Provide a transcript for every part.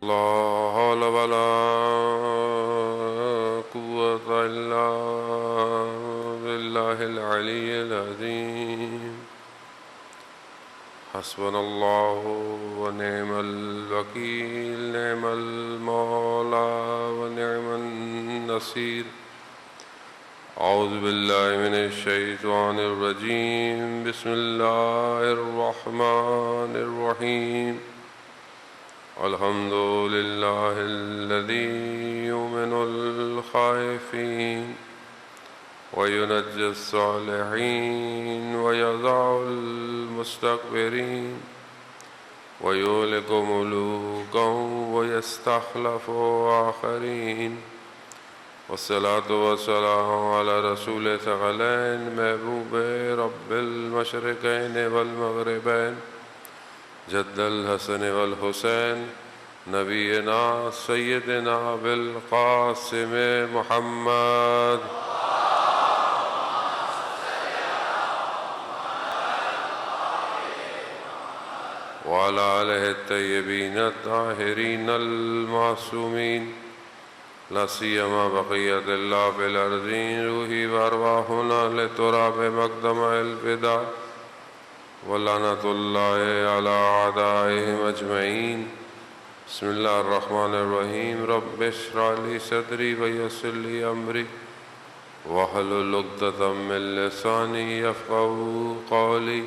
لا حول ولا قوة إلا بالله العلي العظيم. حسبنا الله ونعم الوكيل، نعم المولى ونعم النصير. أعوذ بالله من الشيطان الرجيم. بسم الله الرحمن الرحيم. الحمد لله الذي يؤمن الخائفين وينجي الصالحين ويضع المستكبرين ويهلك ملوكا ويستخلف آخرين. والصلاة والسلام على رسول ثقلين محبوب رب المشرقين والمغربين جد الحسن والحسين نبينا سيدنا بالقاسم محمد وعلى آله الطيبين الطاهرين المعصومين، لا سيما بقية الله في الأرضين. روحي وأرواحنا لتراب مقدم الفداء ولعنة الله على أعدائهم أجمعين. بسم الله الرحمن الرحيم. رب اشرح لي صدري ويسر لي أمري واحلل عقدة من لساني يفقهوا قولي.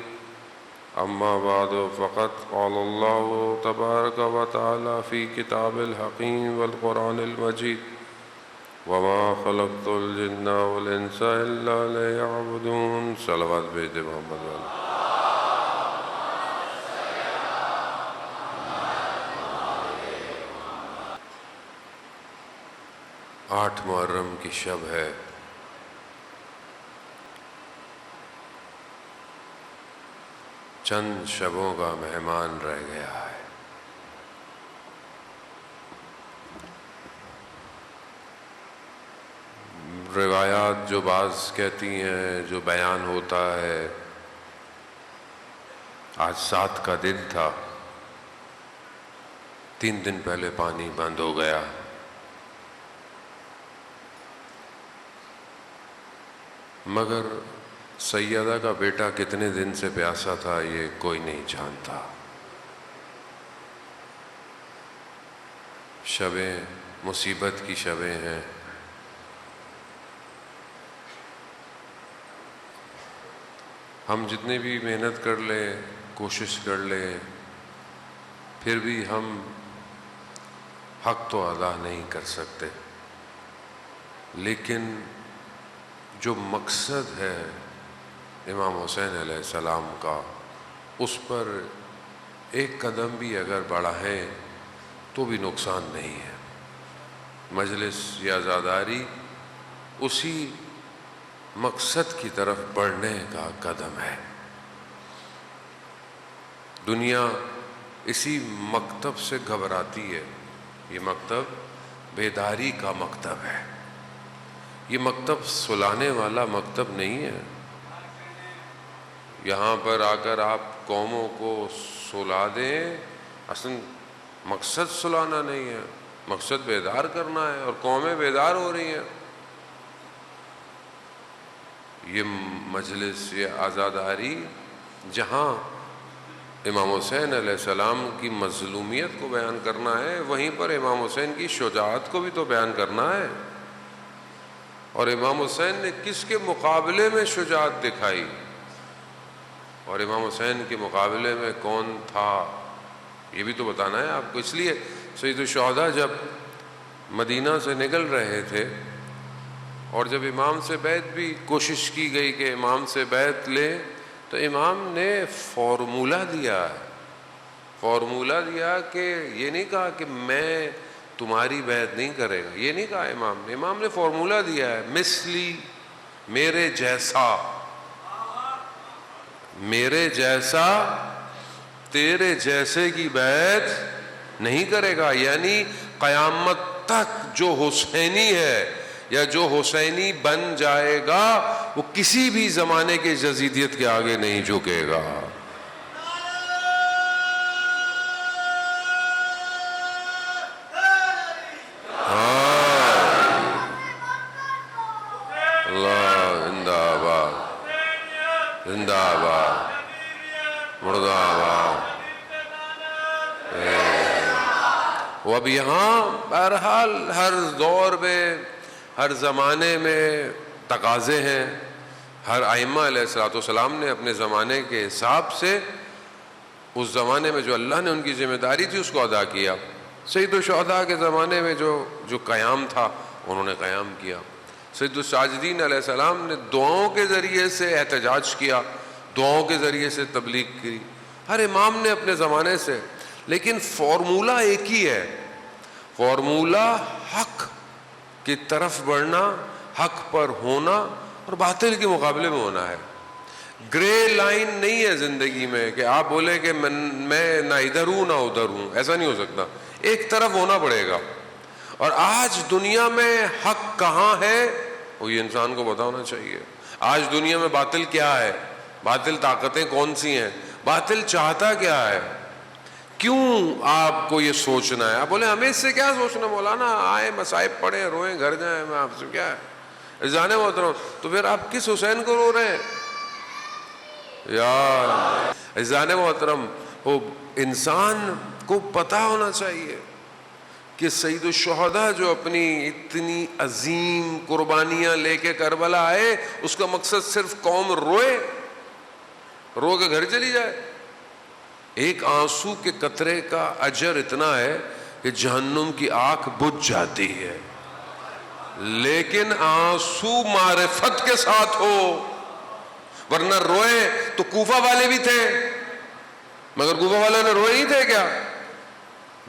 أما بعد، فقد قال الله تبارك وتعالى في كتاب الحكيم والقرآن المجيد: وما خلقت الجن والإنس إلا ليعبدون. صلوات بھیج دے محمد والا. آٹھ محرم کی شب ہے. چند شبوں کا مہمان رہ گیا ہے. روایات جو بعض کہتی ہیں، جو بیان ہوتا ہے، آج 7 کا دن تھا، 3 دن پہلے پانی بند ہو گیا. مگر سیدہ کا بیٹا کتنے دن سے پیاسا تھا یہ کوئی نہیں جانتا. شبیں مصیبت کی شبیں ہیں. ہم جتنے بھی محنت کر لیں، کوشش کر لیں، پھر بھی ہم حق تو ادا نہیں کر سکتے. لیکن جو مقصد ہے امام حسین علیہ السلام کا، اس پر ایک قدم بھی اگر بڑھائیں تو بھی نقصان نہیں ہے. مجلس یا عزاداری اسی مقصد کی طرف بڑھنے کا قدم ہے. دنیا اسی مکتب سے گھبراتی ہے. یہ مکتب بیداری کا مکتب ہے. یہ مکتب سلانے والا مکتب نہیں ہے. یہاں پر آ کر آپ قوموں کو سلا دیں، اصل مقصد سلانا نہیں ہے، مقصد بیدار کرنا ہے، اور قومیں بیدار ہو رہی ہیں. یہ مجلس، یہ عزاداری جہاں امام حسین علیہ السلام کی مظلومیت کو بیان کرنا ہے، وہیں پر امام حسین کی شجاعت کو بھی تو بیان کرنا ہے. اور امام حسین نے کس کے مقابلے میں شجاعت دکھائی، اور امام حسین کے مقابلے میں کون تھا، یہ بھی تو بتانا ہے آپ کو. اس لیے سید الشہداء جب مدینہ سے نکل رہے تھے، اور جب امام سے بیعت بھی کوشش کی گئی کہ امام سے بیعت لے، تو امام نے فارمولہ دیا کہ یہ نہیں کہا کہ میں تمہاری بیعت نہیں کرے گا، یہ نہیں کہا امام نے. امام نے فارمولہ دیا ہے: مثلی، میرے جیسا تیرے جیسے کی بیعت نہیں کرے گا. یعنی قیامت تک جو حسینی ہے یا جو حسینی بن جائے گا، وہ کسی بھی زمانے کے جزیدیت کے آگے نہیں جھکے گا. وہ اب یہاں بہرحال ہر دور میں ہر زمانے میں تقاضے ہیں. ہر ائمہ علیہ الصلوۃ والسلام نے اپنے زمانے کے حساب سے اس زمانے میں جو اللہ نے ان کی ذمہ داری تھی اس کو ادا کیا. سید الشہداء کے زمانے میں جو قیام تھا انہوں نے قیام کیا. سید الساجدین علیہ السلام نے دعاؤں کے ذریعے سے احتجاج کیا, دعاؤں کے ذریعے سے تبلیغ کی. ہر امام نے اپنے زمانے سے, لیکن فارمولہ ایک ہی ہے, فارمولہ حق کی طرف بڑھنا, حق پر ہونا اور باطل کے مقابلے میں ہونا ہے. گرے لائن نہیں ہے زندگی میں کہ آپ بولیں کہ میں نہ ادھر ہوں نہ ادھر ہوں, ایسا نہیں ہو سکتا, ایک طرف ہونا پڑے گا. اور آج دنیا میں حق کہاں ہے وہ یہ انسان کو پتا ہونا چاہیے. آج دنیا میں باطل کیا ہے, باطل طاقتیں کون سی ہیں, باطل چاہتا کیا ہے. کیوں آپ کو یہ سوچنا ہے؟ آپ بولے ہمیں اس سے کیا سوچنا مولانا, آئے مصائب پڑھیں روئیں گھر جائیں, میں آپ سے کیا ہے جانے محترم. تو پھر آپ کس حسین کو رو رہے ہیں یار؟ عزیزان محترم, وہ انسان کو پتا ہونا چاہیے کہ سید الشہداء جو اپنی اتنی عظیم قربانیاں لے کے کربلا آئے, اس کا مقصد صرف قوم روئے, رو کے گھر چلی جائے. ایک آنسو کے قطرے کا اجر اتنا ہے کہ جہنم کی آنکھ بجھ جاتی ہے, لیکن آنسو معرفت کے ساتھ ہو, ورنہ روئے تو کوفہ والے بھی تھے, مگر کوفہ والے نے روئے نہیں تھے کیا؟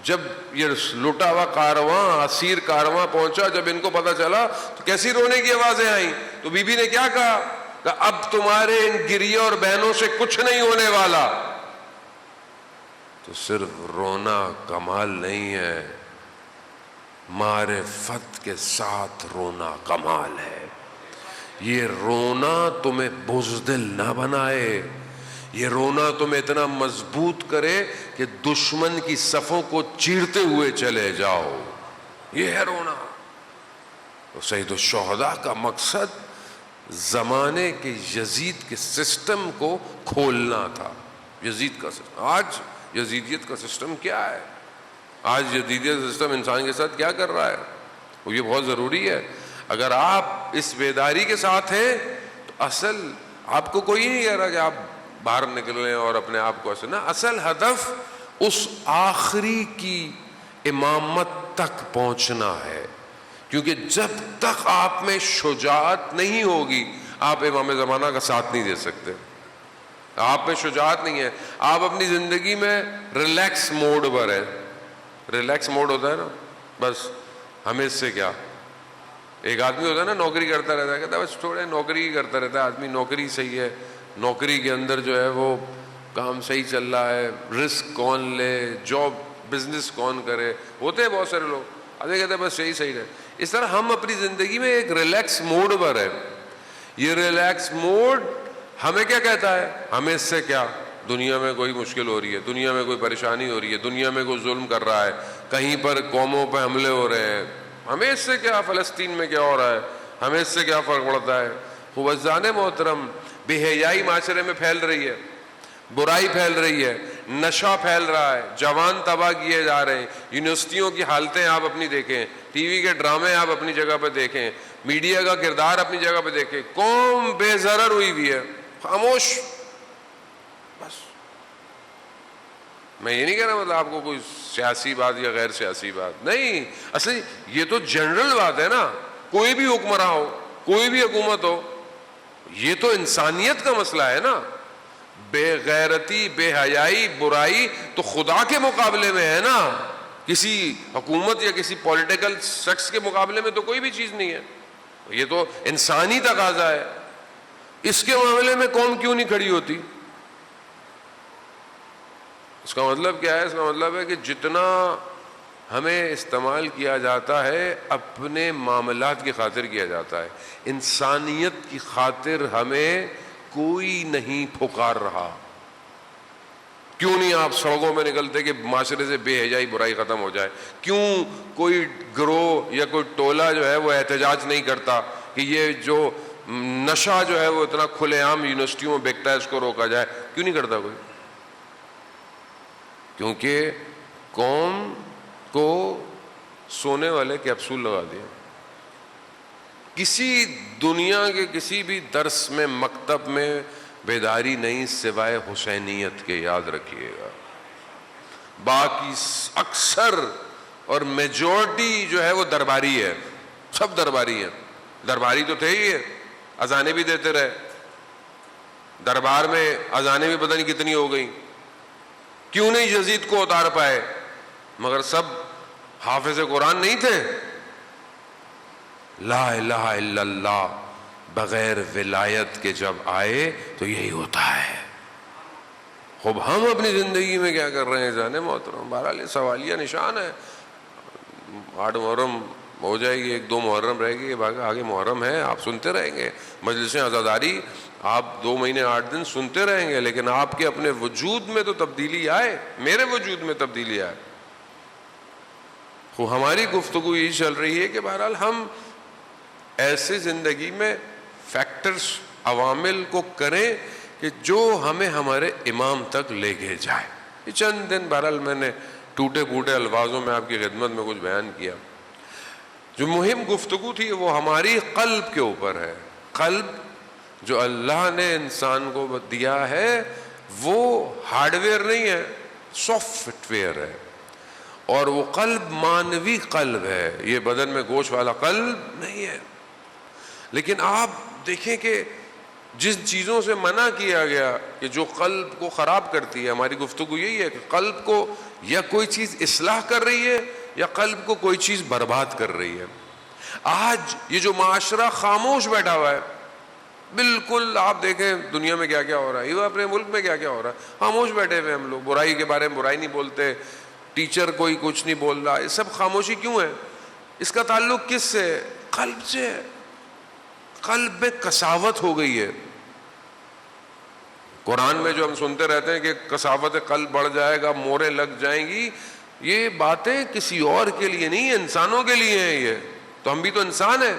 جب یہ لٹا ہوا کارواں, اسیر کارواں پہنچا, جب ان کو پتا چلا تو کیسی رونے کی آوازیں آئیں. تو بی بی نے کیا کہا کہ اب تمہارے ان گریوں اور بہنوں سے کچھ نہیں ہونے والا. تو صرف رونا کمال نہیں ہے, معرفت کے ساتھ رونا کمال ہے. یہ رونا تمہیں بزدل نہ بنائے, یہ رونا تمہیں اتنا مضبوط کرے کہ دشمن کی صفوں کو چیرتے ہوئے چلے جاؤ. یہ ہے رونا. تو سید الشہداء کا مقصد زمانے کے یزید کے سسٹم کو کھولنا تھا. یزید کا سسٹم, آج یزیدیت کا سسٹم کیا ہے؟ آج یزیدیت کا سسٹم انسان کے ساتھ کیا کر رہا ہے؟ وہ یہ بہت ضروری ہے. اگر آپ اس بیداری کے ساتھ ہیں تو اصل آپ کو کوئی نہیں کہہ رہا کہ آپ باہر نکلیں اور اپنے آپ کو ایسے, نہ, اصل ہدف اس آخری کی امامت تک پہنچنا ہے. کیونکہ جب تک آپ میں شجاعت نہیں ہوگی آپ امام زمانہ کا ساتھ نہیں دے سکتے. آپ میں شجاعت نہیں ہے, آپ اپنی زندگی میں ریلیکس موڈ پر ہیں. ریلیکس موڈ ہوتا ہے نا, بس ہمیں اس سے کیا. ایک آدمی ہوتا ہے نا نوکری کرتا رہتا ہے, کہتا ہے بس تھوڑے نوکری کرتا رہتا ہے آدمی, نوکری صحیح ہے, نوکری کے اندر جو ہے وہ کام صحیح چل رہا ہے, رسک کون لے, جاب بزنس کون کرے, ہوتے ہیں بہت سارے لوگ, آدھے کہتے ہیں بس یہی صحیح رہے. اس طرح ہم اپنی زندگی میں ایک ریلیکس موڈ پر ہے. یہ ریلیکس موڈ ہمیں کیا کہتا ہے, ہمیں اس سے کیا, دنیا میں کوئی مشکل ہو رہی ہے, دنیا میں کوئی پریشانی ہو رہی ہے, دنیا میں کوئی ظلم کر رہا ہے, کہیں پر قوموں پہ حملے ہو رہے ہیں, ہمیں اس سے کیا, فلسطین میں کیا ہو رہا ہے, ہمیں اس سے کیا فرق پڑتا ہے. خوبصان محترم, بے حیائی معاشرے میں پھیل رہی ہے, برائی پھیل رہی ہے, نشہ پھیل رہا ہے, جوان تباہ کیے جا رہے ہیں. یونیورسٹیوں کی حالتیں آپ اپنی دیکھیں, ٹی وی کے ڈرامے آپ اپنی جگہ پہ دیکھیں, میڈیا کا کردار اپنی جگہ پہ دیکھیں, قوم بے ضرر ہوئی ہوئی ہے, خاموش. بس میں یہ نہیں کہہ رہا مطلب آپ کو کوئی سیاسی بات یا غیر سیاسی بات نہیں, اصل یہ تو جنرل بات ہے نا. کوئی بھی حکمراں ہو, کوئی بھی حکومت ہو, یہ تو انسانیت کا مسئلہ ہے نا. بے غیرتی, بے حیائی, برائی تو خدا کے مقابلے میں ہے نا, کسی حکومت یا کسی پولیٹیکل شخص کے مقابلے میں تو کوئی بھی چیز نہیں ہے. یہ تو انسانی تقاضا ہے. اس کے معاملے میں قوم کیوں نہیں کھڑی ہوتی؟ اس کا مطلب کیا ہے؟ اس کا مطلب ہے کہ جتنا ہمیں استعمال کیا جاتا ہے اپنے معاملات کی خاطر کیا جاتا ہے, انسانیت کی خاطر ہمیں کوئی نہیں پکار رہا. کیوں نہیں آپ سڑکوں میں نکلتے کہ معاشرے سے بے حیائی برائی ختم ہو جائے؟ کیوں کوئی گروہ یا کوئی ٹولہ جو ہے وہ احتجاج نہیں کرتا کہ یہ جو نشہ جو ہے وہ اتنا کھلے عام یونیورسٹیوں میں بکتا ہے اس کو روکا جائے؟ کیوں نہیں کرتا کوئی؟ کیونکہ قوم کو سونے والے کیپسول لگا دیا. کسی دنیا کے کسی بھی درس میں مکتب میں بیداری نہیں سوائے حسینیت کے، یاد رکھیے گا. باقی اکثر اور میجورٹی جو ہے وہ درباری ہے، سب درباری ہیں. درباری تو تھے ہی ہے، اذانیں بھی دیتے رہے، دربار میں اذانیں بھی پتہ نہیں کتنی ہو گئیں. کیوں نہیں یزید کو اتار پائے؟ مگر سب حافظ قرآن نہیں تھے. لا الہ الا اللہ بغیر ولایت کے جب آئے تو یہی ہوتا ہے. خوب ہم اپنی زندگی میں کیا کر رہے ہیں جانے محترم. بہرحال یہ سوالیہ نشان ہے. 8 محرم ہو جائے گی، 1-2 محرم رہے گی، آگے محرم ہے، آپ سنتے رہیں گے مجلسیں عزاداری، آپ 2 مہینے 8 دن سنتے رہیں گے، لیکن آپ کے اپنے وجود میں تو تبدیلی آئے. میرے وجود میں تبدیلی آئے. ہماری گفتگو یہ چل رہی ہے کہ بہرحال ہم ایسے زندگی میں فیکٹرز، عوامل کو کریں کہ جو ہمیں ہمارے امام تک لے کے جائے. یہ چند دن بہرحال میں نے ٹوٹے پھوٹے الفاظوں میں آپ کی خدمت میں کچھ بیان کیا. جو مہم گفتگو تھی وہ ہماری قلب کے اوپر ہے. قلب جو اللہ نے انسان کو دیا ہے وہ ہارڈ ویئر نہیں ہے، سافٹ ویئر ہے. اور وہ قلب مانوی قلب ہے، یہ بدن میں گوشت والا قلب نہیں ہے. لیکن آپ دیکھیں کہ جن چیزوں سے منع کیا گیا کہ جو قلب کو خراب کرتی ہے، ہماری گفتگو یہی ہے کہ قلب کو یا کوئی چیز اصلاح کر رہی ہے یا قلب کو کوئی چیز برباد کر رہی ہے. آج یہ جو معاشرہ خاموش بیٹھا ہوا ہے، بالکل آپ دیکھیں دنیا میں کیا کیا ہو رہا ہے، یہ اپنے ملک میں کیا کیا ہو رہا ہے، خاموش بیٹھے ہوئے ہم لوگ. برائی کے بارے میں برائی نہیں بولتے، ٹیچر کوئی کچھ نہیں بول رہا. یہ سب خاموشی کیوں ہے؟ اس کا تعلق کس سے ہے؟ قلب سے ہے. قلب میں کساوت ہو گئی ہے. قرآن میں جو ہم سنتے رہتے ہیں کہ کساوت قلب بڑھ جائے گا، موریں لگ جائیں گی، یہ باتیں کسی اور کے لیے نہیں، انسانوں کے لیے ہیں. یہ تو ہم بھی تو انسان ہیں.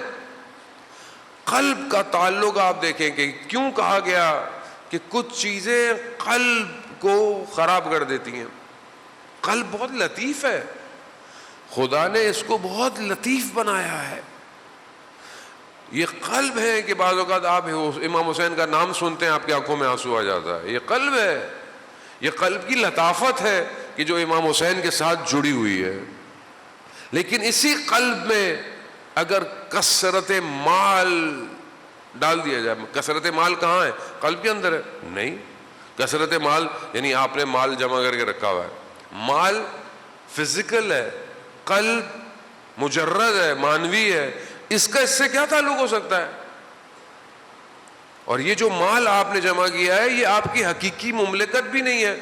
قلب کا تعلق آپ دیکھیں کہ کیوں کہا گیا کہ کچھ چیزیں قلب کو خراب کر دیتی ہیں. قلب بہت لطیف ہے، خدا نے اس کو بہت لطیف بنایا ہے. یہ قلب ہے کہ بعض اوقات آپ امام حسین کا نام سنتے ہیں آپ کی آنکھوں میں آنسو آ جاتا ہے. یہ قلب ہے، یہ قلب کی لطافت ہے کہ جو امام حسین کے ساتھ جڑی ہوئی ہے. لیکن اسی قلب میں اگر کثرت مال ڈال دیا جائے، کثرت مال کہاں ہے؟ قلب کے اندر ہے؟ نہیں. کثرت مال یعنی آپ نے مال جمع کر کے رکھا ہوا ہے، مال فزیکل ہے، قلب مجرد ہے، مانوی ہے. اس کا اس سے کیا تعلق ہو سکتا ہے؟ اور یہ جو مال آپ نے جمع کیا ہے یہ آپ کی حقیقی مملکت بھی نہیں ہے.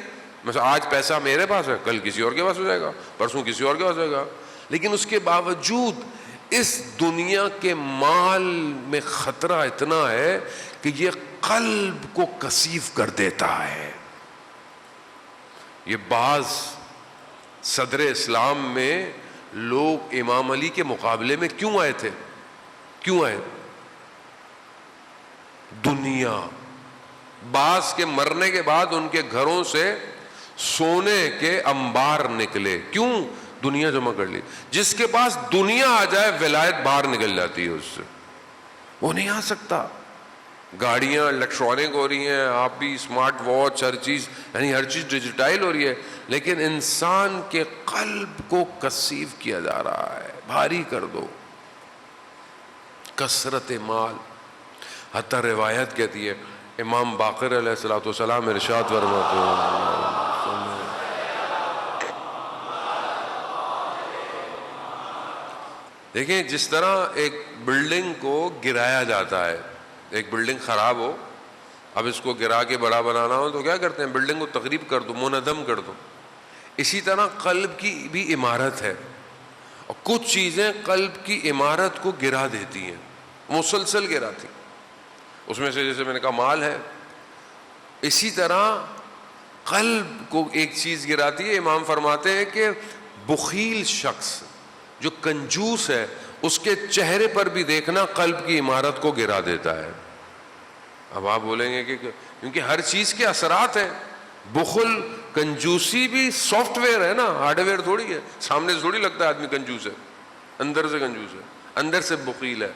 مثلا آج پیسہ میرے پاس ہے، کل کسی اور کے پاس ہو جائے گا، پرسوں کسی اور کے پاس ہو جائے گا. لیکن اس کے باوجود اس دنیا کے مال میں خطرہ اتنا ہے کہ یہ قلب کو کثیف کر دیتا ہے. یہ بعض صدر اسلام میں لوگ امام علی کے مقابلے میں کیوں آئے تھے؟ کیوں آئے؟ دنیا. بعض کے مرنے کے بعد ان کے گھروں سے سونے کے انبار نکلے. کیوں؟ دنیا جمع کر لی. جس کے پاس دنیا آ جائے ولایت باہر نکل جاتی ہے اس سے، وہ نہیں آ سکتا. گاڑیاں الیکٹرانک ہو رہی ہیں، آپ بھی اسمارٹ واچ، ہر چیز یعنی ہر چیز ڈیجیٹائل ہو رہی ہے، لیکن انسان کے قلب کو کثیف کیا جا رہا ہے. بھاری کر دو. کثرت مال. حتیٰ روایت کہتی ہے امام باقر علیہ الصلوۃ والسلام ارشاد فرماتے ہیں، دیکھیں جس طرح ایک بلڈنگ کو گرایا جاتا ہے، ایک بلڈنگ خراب ہو، اب اس کو گرا کے بڑا بنانا ہو تو کیا کرتے ہیں؟ بلڈنگ کو تقریب کر دو، منہدم کر دو. اسی طرح قلب کی بھی عمارت ہے، اور کچھ چیزیں قلب کی عمارت کو گرا دیتی ہیں، مسلسل گراتی. اس میں سے جیسے میں نے کہا مال ہے، اسی طرح قلب کو ایک چیز گراتی ہے. امام فرماتے ہیں کہ بخیل شخص جو کنجوس ہے اس کے چہرے پر بھی دیکھنا قلب کی عمارت کو گرا دیتا ہے. اب آپ بولیں گے کہ کیونکہ ہر چیز کے اثرات ہیں. بخل کنجوسی بھی سافٹ ویئر ہے نا، ہارڈ ویئر تھوڑی ہے. سامنے سے تھوڑی لگتا ہے آدمی کنجوس ہے، اندر سے کنجوس ہے، اندر سے بخیل ہے.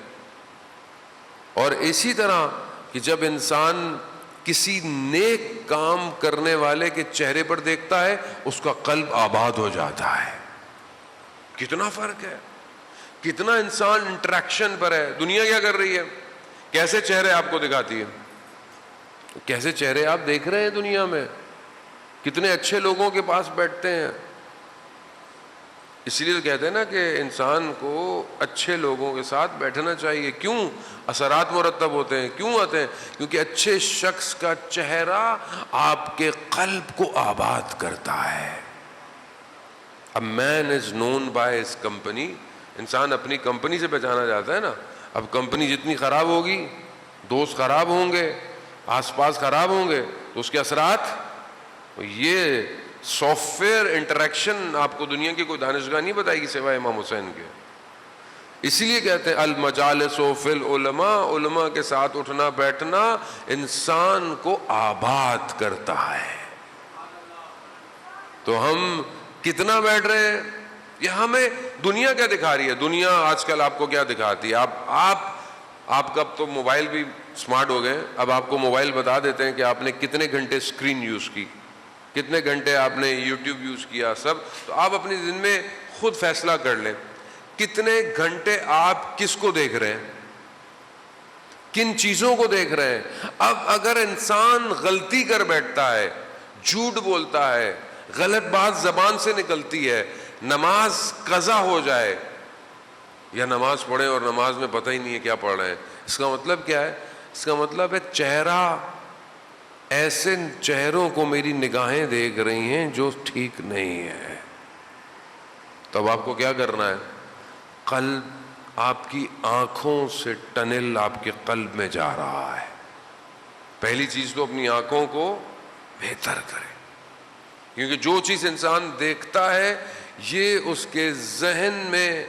اور اسی طرح کہ جب انسان کسی نیک کام کرنے والے کے چہرے پر دیکھتا ہے اس کا قلب آباد ہو جاتا ہے. کتنا فرق ہے، کتنا انسان انٹریکشن پر ہے. دنیا کیا کر رہی ہے؟ کیسے چہرے آپ کو دکھاتی ہے، کیسے چہرے آپ دیکھ رہے ہیں دنیا میں. کتنے اچھے لوگوں کے پاس بیٹھتے ہیں. اس لیے تو کہتے ہیں نا کہ انسان کو اچھے لوگوں کے ساتھ بیٹھنا چاہیے. کیوں؟ اثرات مرتب ہوتے ہیں. کیوں آتے ہیں؟ کیونکہ اچھے شخص کا چہرہ آپ کے قلب کو آباد کرتا ہے. A man is known by his company. انسان اپنی کمپنی سے پہچانا جاتا ہے نا. اب کمپنی جتنی خراب ہوگی، دوست خراب ہوں گے، آس پاس خراب ہوں گے، تو اس کے اثرات. یہ سافٹ ویئر انٹریکشن آپ کو دنیا کی کوئی دانشگاہ نہیں بتائے گی سوائے امام حسین کے. اسی لیے کہتے ہیں المجالس فی العلماء، علماء کے ساتھ اٹھنا بیٹھنا انسان کو آباد کرتا ہے. تو ہم کتنا بیٹھ رہے ہیں؟ یہ ہمیں دنیا کیا دکھا رہی ہے؟ دنیا آج کل آپ کو کیا دکھاتی ہے؟ آپ کا اب تو موبائل بھی اسمارٹ ہو گئے. اب آپ کو موبائل بتا دیتے ہیں کہ آپ نے کتنے گھنٹے اسکرین یوز کی، کتنے گھنٹے آپ نے یوٹیوب یوز کیا، سب. تو آپ اپنی دن میں خود فیصلہ کر لیں کتنے گھنٹے آپ کس کو دیکھ رہے ہیں، کن چیزوں کو دیکھ رہے ہیں. اب اگر انسان غلطی کر بیٹھتا ہے، جھوٹ بولتا ہے، غلط بات زبان سے نکلتی ہے، نماز قضا ہو جائے، یا نماز پڑھیں اور نماز میں پتہ ہی نہیں ہے کیا پڑھ رہے ہیں، اس کا مطلب کیا ہے؟ اس کا مطلب ہے چہرہ، ایسے چہروں کو میری نگاہیں دیکھ رہی ہیں جو ٹھیک نہیں ہے. تب آپ کو کیا کرنا ہے؟ قلب، آپ کی آنکھوں سے ٹنل آپ کے قلب میں جا رہا ہے. پہلی چیز تو اپنی آنکھوں کو بہتر کریں، کیونکہ جو چیز انسان دیکھتا ہے یہ اس کے ذہن میں،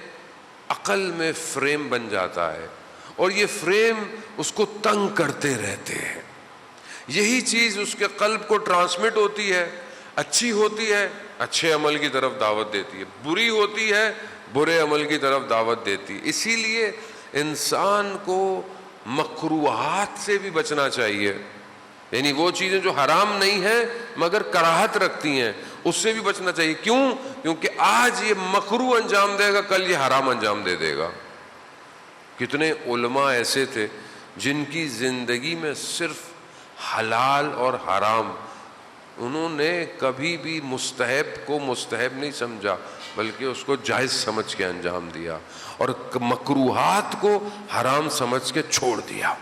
عقل میں فریم بن جاتا ہے، اور یہ فریم اس کو تنگ کرتے رہتے ہیں. یہی چیز اس کے قلب کو ٹرانسمٹ ہوتی ہے. اچھی ہوتی ہے اچھے عمل کی طرف دعوت دیتی ہے، بری ہوتی ہے برے عمل کی طرف دعوت دیتی ہے. اسی لیے انسان کو مکروہات سے بھی بچنا چاہیے، یعنی وہ چیزیں جو حرام نہیں ہیں مگر کراہت رکھتی ہیں اس سے بھی بچنا چاہیے. کیوں؟ کیونکہ آج یہ مکروہ انجام دے گا، کل یہ حرام انجام دے دے گا. کتنے علماء ایسے تھے جن کی زندگی میں صرف حلال اور حرام، انہوں نے کبھی بھی مستحب کو مستحب نہیں سمجھا بلکہ اس کو جائز سمجھ کے انجام دیا، اور مکروہات کو حرام سمجھ کے چھوڑ دیا.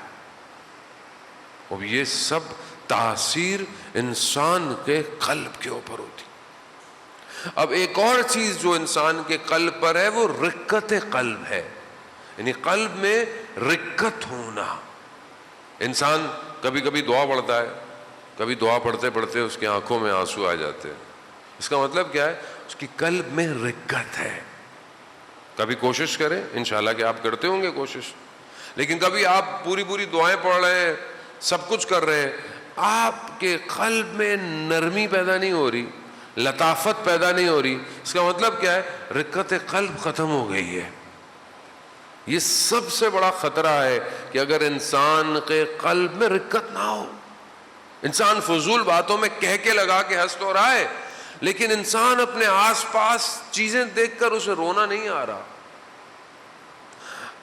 اب یہ سب تاثیر انسان کے قلب کے اوپر ہوتی. اب ایک اور چیز جو انسان کے قلب پر ہے وہ رقت قلب ہے، یعنی قلب میں رقت ہونا. انسان کبھی کبھی دعا پڑھتا ہے، کبھی دعا پڑھتے پڑھتے اس کی آنکھوں میں آنسو آ جاتے ہیں. اس کا مطلب کیا ہے؟ اس کی قلب میں رقت ہے. کبھی کوشش کریں، انشاءاللہ کہ آپ کرتے ہوں گے کوشش، لیکن کبھی آپ پوری دعائیں پڑھ رہے ہیں، سب کچھ کر رہے ہیں، آپ کے قلب میں نرمی پیدا نہیں ہو رہی، لطافت پیدا نہیں ہو رہی. اس کا مطلب کیا ہے؟ رقت قلب ختم ہو گئی ہے. یہ سب سے بڑا خطرہ ہے کہ اگر انسان کے قلب میں رقت نہ ہو. انسان فضول باتوں میں کہہ کے لگا کے ہنس تو رہا ہے، لیکن انسان اپنے آس پاس چیزیں دیکھ کر اسے رونا نہیں آ رہا.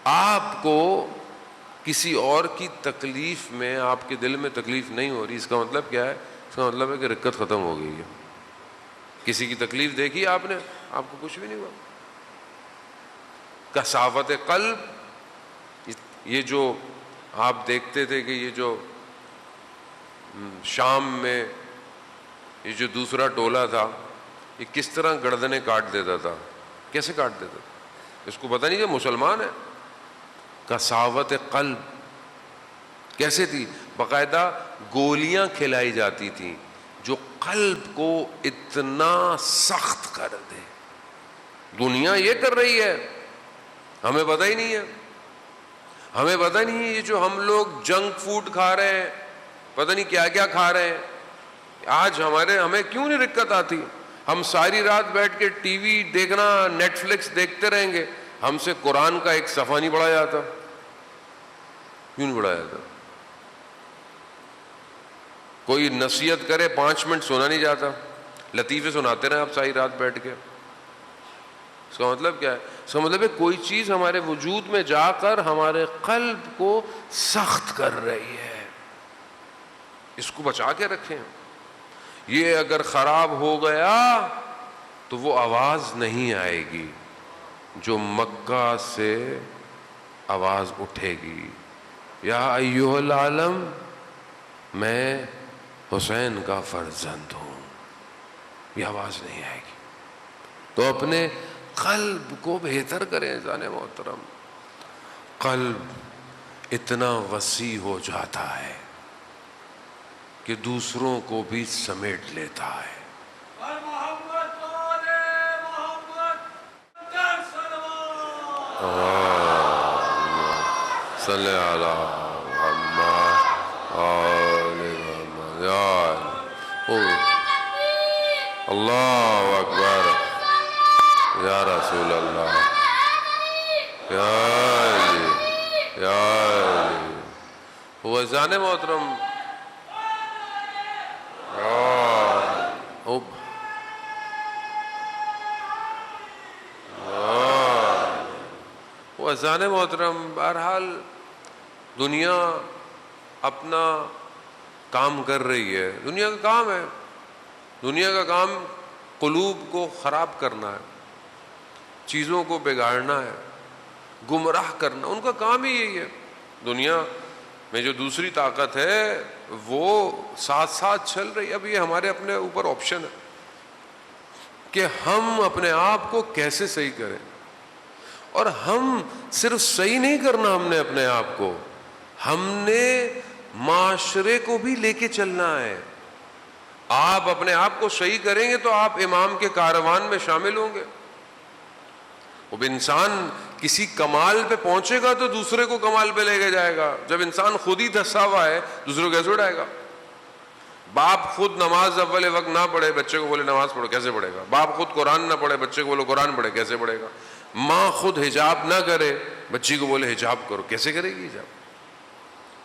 آپ کو کسی اور کی تکلیف میں آپ کے دل میں تکلیف نہیں ہو رہی، اس کا مطلب کیا ہے؟ اس کا مطلب ہے کہ رقت ختم ہو گئی ہے. کسی کی تکلیف دیکھی آپ نے، آپ کو کچھ بھی نہیں ہوا. کثافت قلب، یہ جو آپ دیکھتے تھے کہ یہ جو شام میں یہ جو دوسرا ٹولہ تھا یہ کس طرح گردنیں کاٹ دیتا تھا، کیسے کاٹ دیتا تھا، اس کو پتہ نہیں کہ مسلمان ہے. کثافت قلب کیسے تھی؟ باقاعدہ گولیاں کھلائی جاتی تھیں جو قلب کو اتنا سخت کر دے. دنیا یہ کر رہی ہے، ہمیں پتہ ہی نہیں ہے. ہمیں پتہ نہیں ہے یہ جو ہم لوگ جنک فوڈ کھا رہے ہیں، پتہ نہیں کیا کیا کھا رہے ہیں. آج ہمیں کیوں نہیں دقت آتی؟ ہم ساری رات بیٹھ کے ٹی وی دیکھنا، نیٹ فلکس دیکھتے رہیں گے، ہم سے قرآن کا ایک صفحہ نہیں پڑھا جاتا. کیوں نہیں پڑھا جاتا؟ کوئی نصیحت کرے 5 منٹ سنا نہیں جاتا، لطیفے سناتے رہے آپ ساری رات بیٹھ کے. اس کا مطلب کیا ہے؟ اس کا مطلب ہے کوئی چیز ہمارے وجود میں جا کر ہمارے قلب کو سخت کر رہی ہے، اس کو بچا کے رکھیں. یہ اگر خراب ہو گیا تو وہ آواز نہیں آئے گی جو مکہ سے آواز اٹھے گی، یا ایھا العالم میں حسین کا فرزند ہوں، یہ آواز نہیں آئے گی. تو اپنے قلب کو بہتر کریں جان محترم. قلب اتنا وسیع ہو جاتا ہے کہ دوسروں کو بھی سمیٹ لیتا ہے. صلی علی محمد آل محمد. اللہ اکبر یا رسول اللہ، یا علی یا علی. وزان محترم، وزان محترم، بہرحال دنیا اپنا کام کر رہی ہے. دنیا کا کام ہے، دنیا کا کام قلوب کو خراب کرنا ہے، چیزوں کو بگاڑنا ہے، گمراہ کرنا، ان کا کام ہی یہی ہے. دنیا میں جو دوسری طاقت ہے وہ ساتھ ساتھ چل رہی ہے. اب یہ ہمارے اپنے اوپر آپشن ہے کہ ہم اپنے آپ کو کیسے صحیح کریں. اور ہم صرف صحیح نہیں کرنا ہم نے اپنے آپ کو، ہم نے معاشرے کو بھی لے کے چلنا ہے. آپ اپنے آپ کو صحیح کریں گے تو آپ امام کے کاروان میں شامل ہوں گے. اب انسان کسی کمال پہ پہنچے گا تو دوسرے کو کمال پہ لے کے جائے گا. جب انسان خود ہی دھسا ہوا ہے دوسرے کو کیسے اٹھائے گا؟ باپ خود نماز اول وقت نہ پڑھے، بچے کو بولے نماز پڑھو، کیسے پڑھے گا؟ باپ خود قرآن نہ پڑھے، بچے کو بولے قرآن پڑھے، کیسے پڑھے گا؟ ماں خود حجاب نہ کرے، بچی کو بولے حجاب کرو، کیسے کرے گی حجاب؟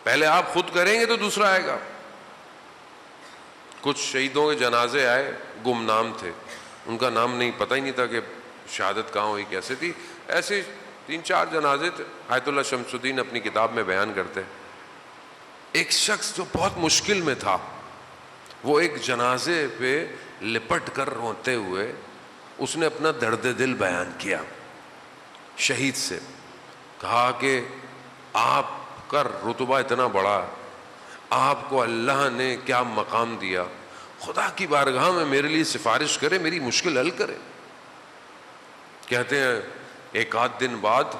پہلے آپ خود کریں گے تو دوسرا آئے گا. کچھ شہیدوں کے جنازے آئے، گمنام تھے، ان کا نام نہیں، پتہ ہی نہیں تھا کہ شہادت کہاں ہوئی، کیسے تھی. ایسے 3-4 جنازے تھے. آیت اللہ شمس الدین اپنی کتاب میں بیان کرتے ہیں ایک شخص جو بہت مشکل میں تھا، وہ ایک جنازے پہ لپٹ کر روتے ہوئے اس نے اپنا درد دل بیان کیا. شہید سے کہا کہ آپ کا رتبہ اتنا بڑا، آپ کو اللہ نے کیا مقام دیا، خدا کی بارگاہ میں میرے لیے سفارش کرے، میری مشکل حل کرے. کہتے ہیں ایک آدھ دن بعد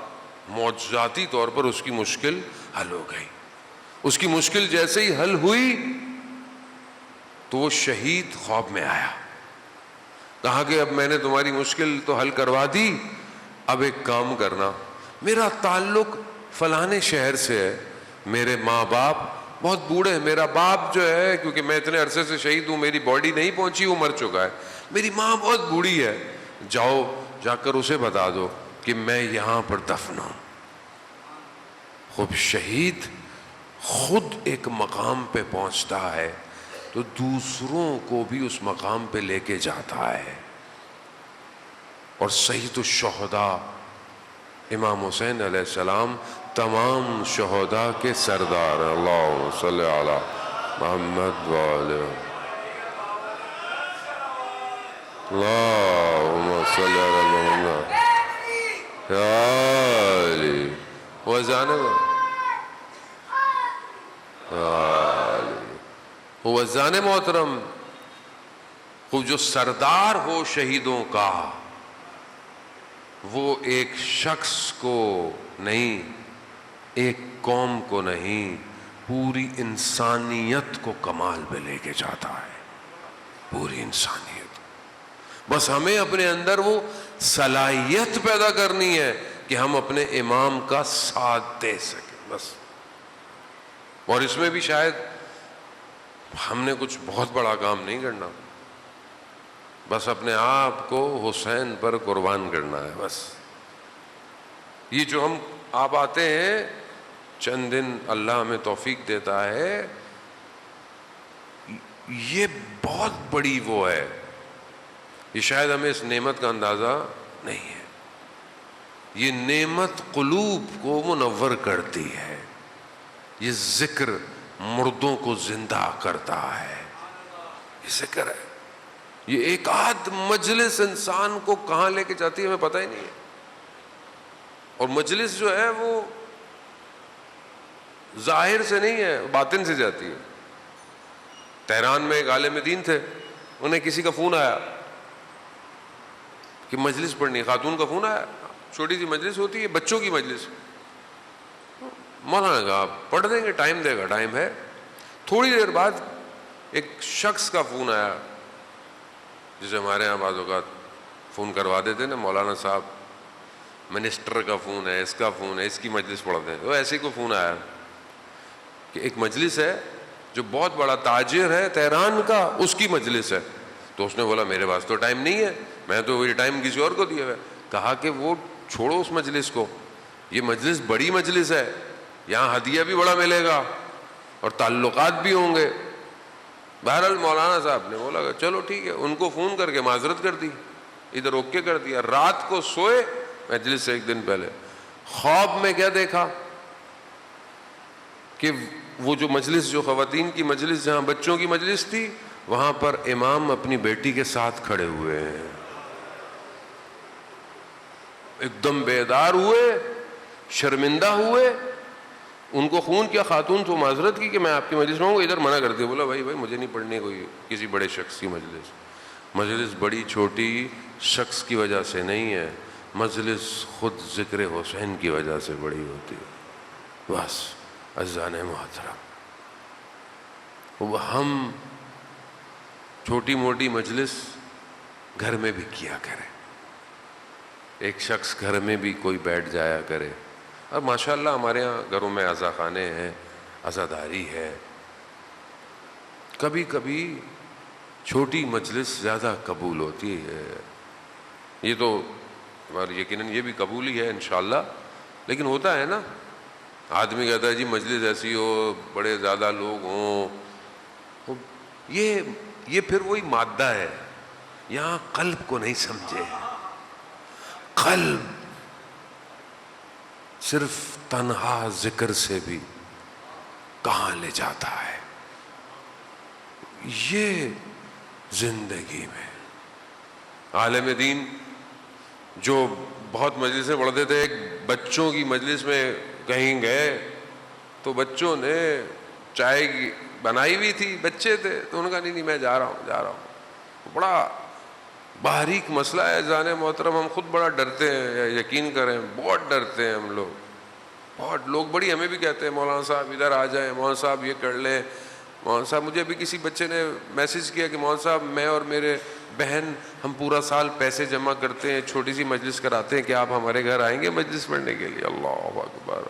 معجزاتی طور پر اس کی مشکل حل ہو گئی. اس کی مشکل جیسے ہی حل ہوئی تو وہ شہید خواب میں آیا. کہا کہ اب میں نے تمہاری مشکل تو حل کروا دی، اب ایک کام کرنا، میرا تعلق فلانے شہر سے ہے، میرے ماں باپ بہت بوڑھے ہیں، میرا باپ جو ہے کیونکہ میں اتنے عرصے سے شہید ہوں میری باڈی نہیں پہنچی، وہ مر چکا ہے، میری ماں بہت بوڑھی ہے، جاؤ جا کر اسے بتا دو کہ میں یہاں پر دفن ہوں. خوب شہید خود ایک مقام پہ پہنچتا ہے تو دوسروں کو بھی اس مقام پہ لے کے جاتا ہے. اور سید الشہداء امام حسین علیہ السلام تمام شہداء کے سردار ہیں. اللہم صلی علی محمد وعلی اللہم صلی علی محمد یا علی وزان محترم. خوب جو سردار ہو شہیدوں کا، وہ ایک شخص کو نہیں، ایک قوم کو نہیں، پوری انسانیت کو کمال پہ لے کے جاتا ہے. پوری انسانیت. بس ہمیں اپنے اندر وہ صلاحیت پیدا کرنی ہے کہ ہم اپنے امام کا ساتھ دے سکیں بس. اور اس میں بھی شاید ہم نے کچھ بہت بڑا کام نہیں کرنا، بس اپنے آپ کو حسین پر قربان کرنا ہے بس۔ یہ جو ہم آپ آتے ہیں چند دن، اللہ ہمیں توفیق دیتا ہے، یہ بہت بڑی وہ ہے، یہ شاید ہمیں اس نعمت کا اندازہ نہیں ہے۔ یہ نعمت قلوب کو منور کرتی ہے، یہ ذکر مردوں کو زندہ کرتا ہے، یہ ذکر ہے۔ یہ ایک آدھ مجلس انسان کو کہاں لے کے جاتی ہے ہمیں پتہ ہی نہیں ہے، اور مجلس جو ہے وہ ظاہر سے نہیں ہے، باطن سے جاتی ہے۔ تہران میں ایک عالم دین تھے، انہیں کسی کا فون آیا کہ مجلس پڑھنی، خاتون کا فون آیا، چھوٹی سی مجلس ہوتی ہے، بچوں کی مجلس۔ مولانا نے کہا پڑھ دیں گے، ٹائم دے گا، ٹائم ہے۔ تھوڑی دیر بعد ایک شخص کا فون آیا، جسے ہمارے یہاں بعض اوقات فون کروا دیتے نا، مولانا صاحب منسٹر کا فون ہے، اس کا فون ہے، اس کی مجلس پڑھ دیں۔ تو ایسے کو فون آیا کہ ایک مجلس ہے جو بہت بڑا تاجر ہے تہران کا، اس کی مجلس ہے۔ تو اس نے بولا میرے پاس تو ٹائم نہیں ہے، میں تو یہ ٹائم کسی اور کو دیا ہوا ہے۔ کہا کہ وہ چھوڑو اس مجلس کو، یہ مجلس بڑی مجلس ہے، یہاں ہدیہ بھی بڑا ملے گا اور تعلقات بھی ہوں گے۔ بہرحال مولانا صاحب نے بولا کہ چلو ٹھیک ہے، ان کو فون کر کے معذرت کر دی، ادھر اوکے کر دیا۔ رات کو سوئے مجلس سے ایک دن پہلے، خواب میں کیا دیکھا کہ وہ جو مجلس، جو خواتین کی مجلس، جہاں بچوں کی مجلس تھی، وہاں پر امام اپنی بیٹی کے ساتھ کھڑے ہوئے ہیں۔ ایک دم بیدار ہوئے، شرمندہ ہوئے، ان کو فون کیا، خاتون تو معذرت کی کہ میں آپ کی مجلس میں ہوں، ادھر منع کر دیا۔ بولا بھائی مجھے نہیں پڑھنی کوئی کسی بڑے شخص کی مجلس۔ مجلس بڑی چھوٹی شخص کی وجہ سے نہیں ہے، مجلس خود ذکر حسین کی وجہ سے بڑی ہوتی ہے بس۔ عزیزان محترم، وہ ہم چھوٹی موٹی مجلس گھر میں بھی کیا کریں، ایک شخص گھر میں بھی کوئی بیٹھ جایا کرے۔ اور ماشاءاللہ ہمارے ہاں گھروں میں عزا خانے ہیں، عزاداری ہے، کبھی کبھی چھوٹی مجلس زیادہ قبول ہوتی ہے۔ یہ تو ہمارے یقیناً یہ بھی قبول ہی ہے انشاءاللہ، لیکن ہوتا ہے نا، آدمی کہتا ہے جی مجلس ایسی ہو، بڑے زیادہ لوگ ہوں، یہ پھر وہی مادہ ہے، یہاں قلب کو نہیں سمجھے۔ قلب صرف تنہا ذکر سے بھی کہاں لے جاتا ہے۔ یہ زندگی میں عالم دین جو بہت مجلسیں پڑھتے تھے، ایک بچوں کی مجلس میں کہیں گئے تو بچوں نے چائے کی بنائی ہوئی تھی، بچے تھے تو انہوں نے کہا نہیں میں جا رہا ہوں۔ بڑا باریک مسئلہ ہے جانے محترم، ہم خود بڑا ڈرتے ہیں، یقین کریں بہت ڈرتے ہیں ہم لوگ، بہت لوگ بڑی ہمیں بھی کہتے ہیں مولانا صاحب ادھر آ جائیں، مولانا صاحب یہ کر لیں، مولانا صاحب مجھے ابھی کسی بچے نے میسج کیا کہ مولانا صاحب میں اور میرے بہن ہم پورا سال پیسے جمع کرتے ہیں، چھوٹی سی مجلس کراتے ہیں، کہ آپ ہمارے گھر آئیں گے مجلس پڑھنے کے لیے؟ اللہ اکبر،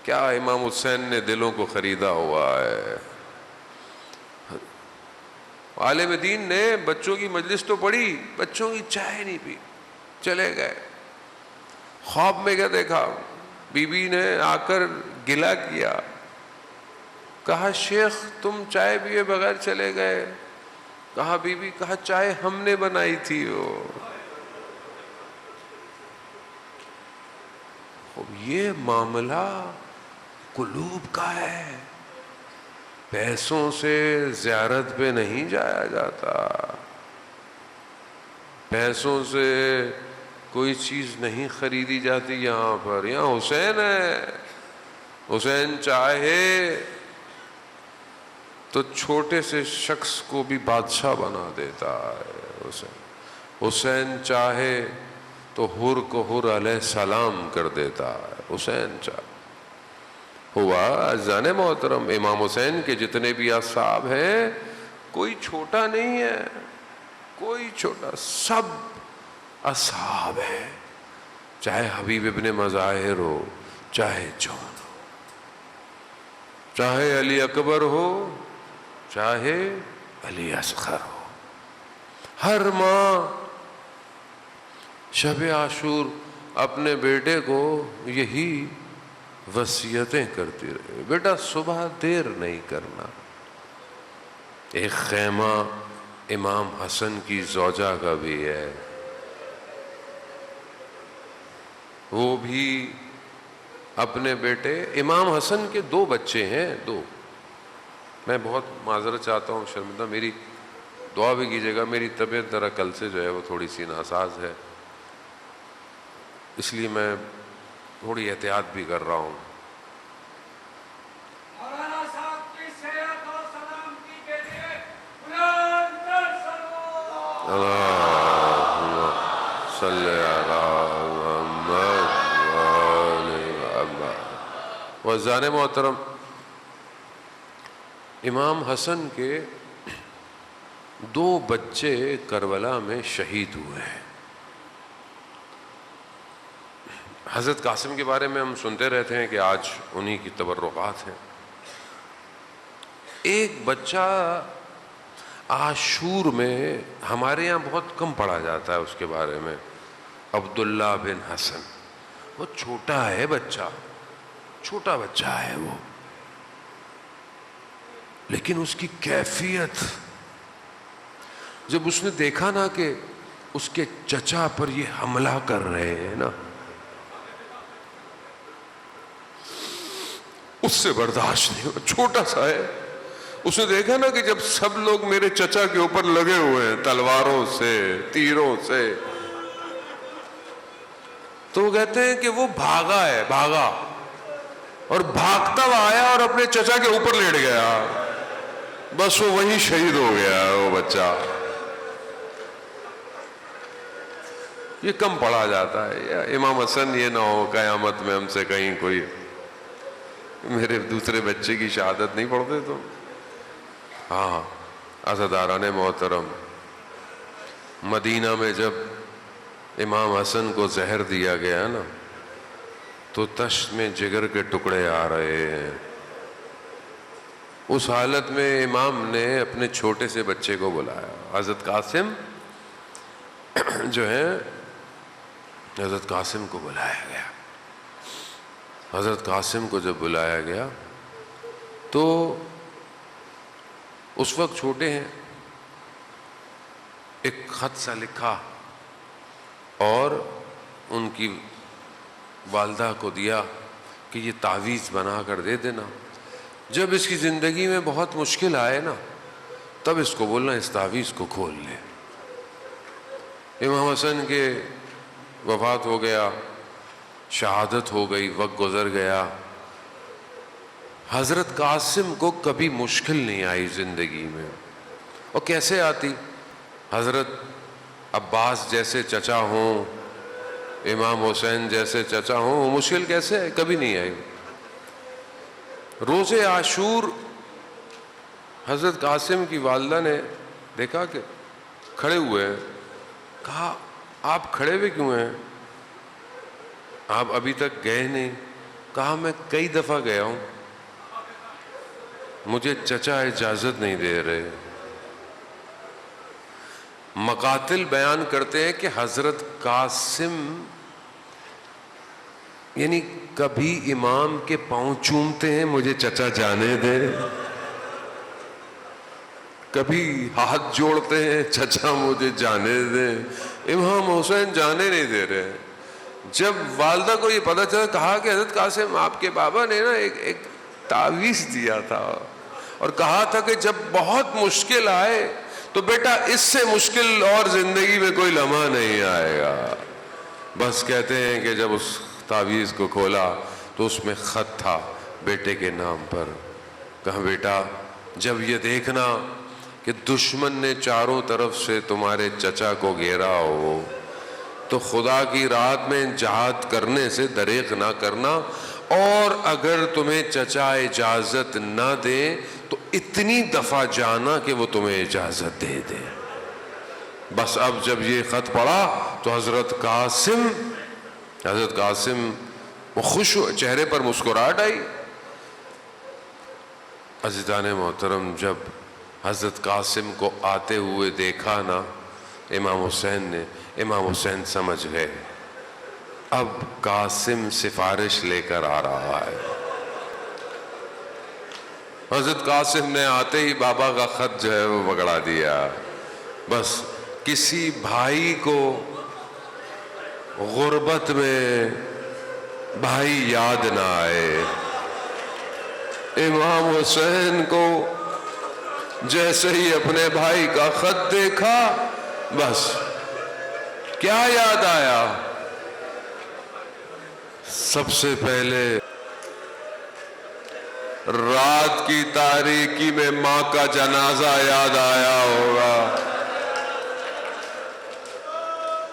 کیا امام حسین نے دلوں کو خریدا ہوا ہے۔ عالم دین نے بچوں کی مجلس تو پڑھی، بچوں کی چائے نہیں پی، چلے گئے۔ خواب میں کیا دیکھا، بی بی نے آ کر گلہ کیا، کہا شیخ تم چائے پیے بغیر چلے گئے؟ کہا بی بی، کہا چائے ہم نے بنائی تھی وہ۔ یہ معاملہ قلوب کا ہے، پیسوں سے زیارت پہ نہیں جایا جاتا، پیسوں سے کوئی چیز نہیں خریدی جاتی یہاں پر، یہاں حسین ہے۔ حسین چاہے تو چھوٹے سے شخص کو بھی بادشاہ بنا دیتا ہے۔ حسین چاہے تو حر کو حر علیہ السلام کر دیتا ہے۔ حسین چاہے ہوا عزیزان محترم، امام حسین کے جتنے بھی اصحاب ہیں کوئی چھوٹا نہیں ہے، کوئی چھوٹا، سب اصحاب ہیں، چاہے حبیب ابن مظاہر ہو، چاہے جون ہو، چاہے علی اکبر ہو، چاہے علی اصغر ہو. ہر ماں شب عاشور اپنے بیٹے کو یہی وصیتیں کرتی رہے, بیٹا صبح دیر نہیں کرنا. ایک خیمہ امام حسن کی زوجہ کا بھی ہے, وہ بھی اپنے بیٹے, امام حسن کے 2 بچے ہیں, 2. میں بہت معذرت چاہتا ہوں, شرمندہ, میری دعا بھی کیجیے گا. میری طبیعت ذرا کل سے جو ہے وہ تھوڑی سی ناساز ہے, اس لیے میں تھوڑی احتیاط بھی کر رہا ہوں. مولانا صاحب کی صحت اور سلامتی کے لیے بلند سلام. اللہم صلی علی محمد وآل محمد. وزان محترم, امام حسن کے 2 بچے کربلا میں شہید ہوئے ہیں. حضرت قاسم کے بارے میں ہم سنتے رہتے ہیں کہ آج انہی کی تبرکات ہیں. ایک بچہ عاشور میں ہمارے یہاں بہت کم پڑھا جاتا ہے, اس کے بارے میں عبداللہ بن حسن. وہ چھوٹا ہے بچہ, چھوٹا بچہ ہے وہ, لیکن اس کی کیفیت, جب اس نے دیکھا نا کہ اس کے چچا پر یہ حملہ کر رہے ہیں نا, اس سے برداشت نہیں ہوا. چھوٹا سا ہے, اس نے دیکھا نا کہ جب سب لوگ میرے چچا کے اوپر لگے ہوئے ہیں تلواروں سے, تیروں سے, تو وہ کہتے ہیں کہ وہ بھاگا ہے, بھاگا, اور بھاگتا ہوا آیا اور اپنے چچا کے اوپر لیٹ گیا. بس وہ وہیں شہید ہو گیا وہ بچہ. یہ کم پڑھا جاتا ہے. امام حسن یہ نہ ہو قیامت میں ہم سے کہیں کوئی میرے دوسرے بچے کی شہادت نہیں پڑھتے تو. ہاں عزاداران محترم, مدینہ میں جب امام حسن کو زہر دیا گیا نا, تو تشت میں جگر کے ٹکڑے آ رہے ہیں. اس حالت میں امام نے اپنے چھوٹے سے بچے کو بلایا. حضرت قاسم جو ہے, حضرت قاسم کو بلایا گیا. حضرت قاسم کو جب بلایا گیا تو اس وقت چھوٹے ہیں, ایک خط سا لکھا اور ان کی والدہ کو دیا کہ یہ تعویذ بنا کر دے دینا. جب اس کی زندگی میں بہت مشکل آئے نا, تب اس کو بولنا اس تعویذ کو کھول لے. امام حسن کے وفات ہو گیا, شہادت ہو گئی, وقت گزر گیا. حضرت قاسم کو کبھی مشکل نہیں آئی زندگی میں. اور کیسے آتی؟ حضرت عباس جیسے چچا ہوں, امام حسین جیسے چچا ہوں, وہ مشکل کیسے ہے؟ کبھی نہیں آئی. روز عاشور حضرت قاسم کی والدہ نے دیکھا کہ کھڑے ہوئے ہیں. کہا آپ کھڑے ہوئے کیوں ہیں؟ آپ ابھی تک گئے نہیں. کہا میں کئی دفعہ گیا ہوں, مجھے چچا اجازت نہیں دے رہے. مقاتل بیان کرتے ہیں کہ حضرت قاسم یعنی کبھی امام کے پاؤں چومتے ہیں, مجھے چچا جانے دے, کبھی ہاتھ جوڑتے ہیں, چچا مجھے جانے دیں. امام حسین جانے نہیں دے رہے. جب والدہ کو یہ پتہ چلا, کہا کہ حضرت قاسم آپ کے بابا نے نا ایک تعویذ دیا تھا اور کہا تھا کہ جب بہت مشکل آئے تو بیٹا اس سے مشکل اور زندگی میں کوئی لمحہ نہیں آئے گا. بس کہتے ہیں کہ جب اس تعویذ کو کھولا تو اس میں خط تھا بیٹے کے نام پر. کہا بیٹا جب یہ دیکھنا کہ دشمن نے چاروں طرف سے تمہارے چچا کو گھیرا ہو تو خدا کی رات میں جہاد کرنے سے دریغ نہ کرنا, اور اگر تمہیں چچا اجازت نہ دیں تو اتنی دفعہ جانا کہ وہ تمہیں اجازت دے دیں. بس اب جب یہ خط پڑھا تو حضرت قاسم وہ خوش ہوئے, چہرے پر مسکراہٹ آئی. عزیزان محترم, جب حضرت قاسم کو آتے ہوئے دیکھا نا امام حسین نے، امام حسین سمجھ گئے اب قاسم سفارش لے کر آ رہا ہے۔ حضرت قاسم نے آتے ہی بابا کا خط جو ہے وہ پکڑا دیا۔ بس کسی بھائی کو غربت میں بھائی یاد نہ آئے، امام حسین کو جیسے ہی اپنے بھائی کا خط دیکھا بس کیا یاد آیا؟ سب سے پہلے رات کی تاریکی میں ماں کا جنازہ یاد آیا ہوگا،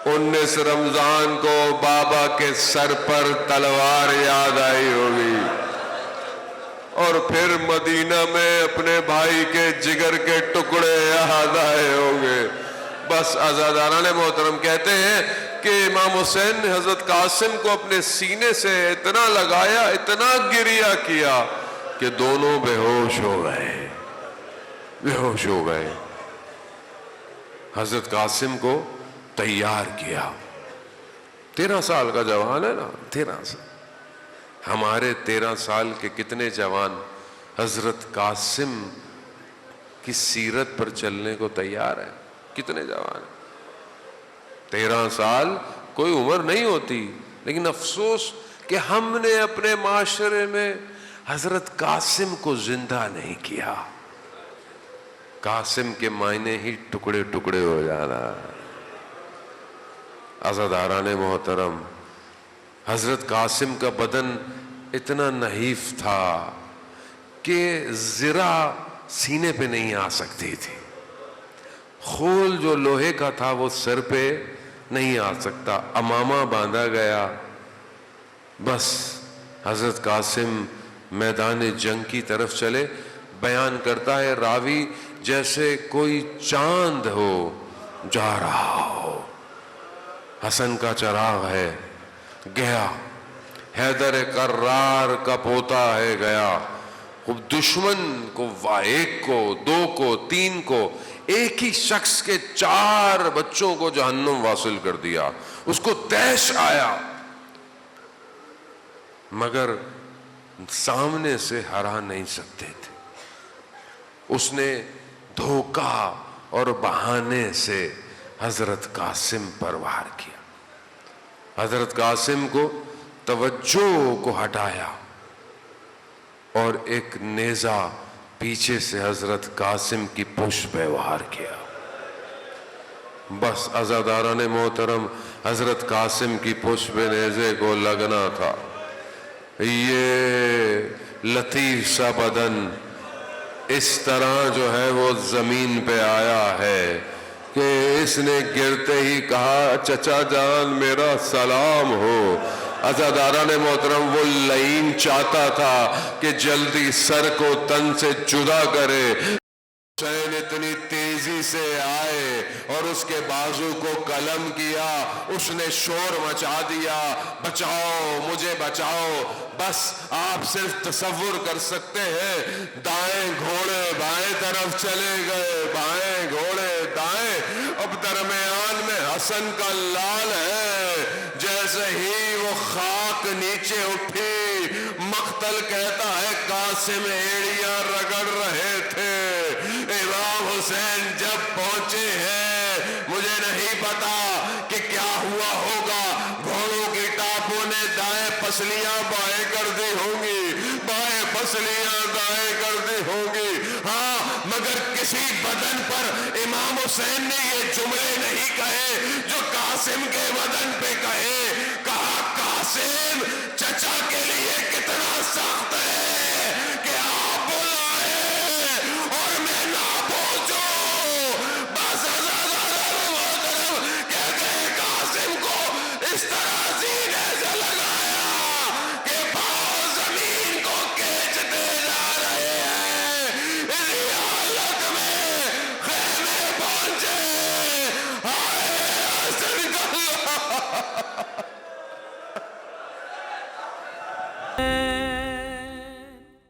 19 رمضان کو بابا کے سر پر تلوار یاد آئی ہوگی، اور پھر مدینہ میں اپنے بھائی کے جگر کے ٹکڑے یاد آئے ہوں گے۔ بس عزاداران محترم کہتے ہیں کہ امام حسین نے حضرت قاسم کو اپنے سینے سے اتنا لگایا، اتنا گریہ کیا کہ دونوں بے ہوش ہو گئے، بے ہوش ہو گئے۔ حضرت قاسم کو تیار کیا، 13 سال کا جوان ہے نا، 13 سال۔ ہمارے 13 سال کے کتنے جوان حضرت قاسم کی سیرت پر چلنے کو تیار ہیں؟ کتنے جوان ہیں؟ 13 سال کوئی عمر نہیں ہوتی، لیکن افسوس کہ ہم نے اپنے معاشرے میں حضرت قاسم کو زندہ نہیں کیا۔ قاسم کے معنی ہی ٹکڑے ٹکڑے ہو جانا۔ عزاداران محترم، حضرت قاسم کا بدن اتنا نحیف تھا کہ زرہ سینے پہ نہیں آ سکتی تھی، خول جو لوہے کا تھا وہ سر پہ نہیں آ سکتا، امامہ باندھا گیا۔ بس حضرت قاسم میدان جنگ کی طرف چلے۔ بیان کرتا ہے راوی جیسے کوئی چاند ہو جا رہا ہو، حسن کا چراغ ہے گیا، حیدر کرار کا پوتا ہے گیا، دشمن کو 1 کو 2 کو 3 کو، ایک ہی شخص کے 4 بچوں کو جہنم واصل کر دیا۔ اس کو طیش آیا مگر سامنے سے ہرا نہیں سکتے تھے۔ اس نے دھوکہ اور بہانے سے حضرت قاسم پر وار کیا، حضرت قاسم کو توجہ کو ہٹایا اور ایک نیزہ پیچھے سے حضرت قاسم کی پشت پہ وار کیا۔ بس عزاداران محترم، حضرت قاسم کی پشت پہ نیزے کو لگنا تھا۔ یہ لطیف سا بدن اس طرح جو ہے وہ زمین پہ آیا ہے کہ اس نے گرتے ہی کہا چچا جان میرا سلام ہو۔ عزاداران محترم، وہ لعین چاہتا تھا کہ جلدی سر کو تن سے جدا کرے، حسین اتنی تیزی سے آئے اور اس کے بازو کو قلم کیا، اس نے شور مچا دیا، بچاؤ مجھے بچاؤ۔ بس آپ صرف تصور کر سکتے ہیں، دائیں گھوڑے بائیں طرف چلے گئے، بائیں گھوڑے دائیں، اب درمیان میں حسن کا لال ہے۔ جیسے ہی وہ خاک نیچے اٹھی، مقتل کہتا ہے قاسم ایڑیاں رگڑ رہے تھے، امام حسین جب پہنچے ہیں مجھے نہیں پتا کہ کیا ہوا ہوگا۔ گھوڑوں کی ٹاپوں نے دائیں پسلیاں بائیں کر دی ہوں گی، بائیں پسلیاں دائیں کر دی ہوں گی، ہاں، مگر کسی بدن پر امام حسین نے یہ جملے نہیں کہے جو قاسم کے بدن پہ کہے۔ کہا قاسم چچا کے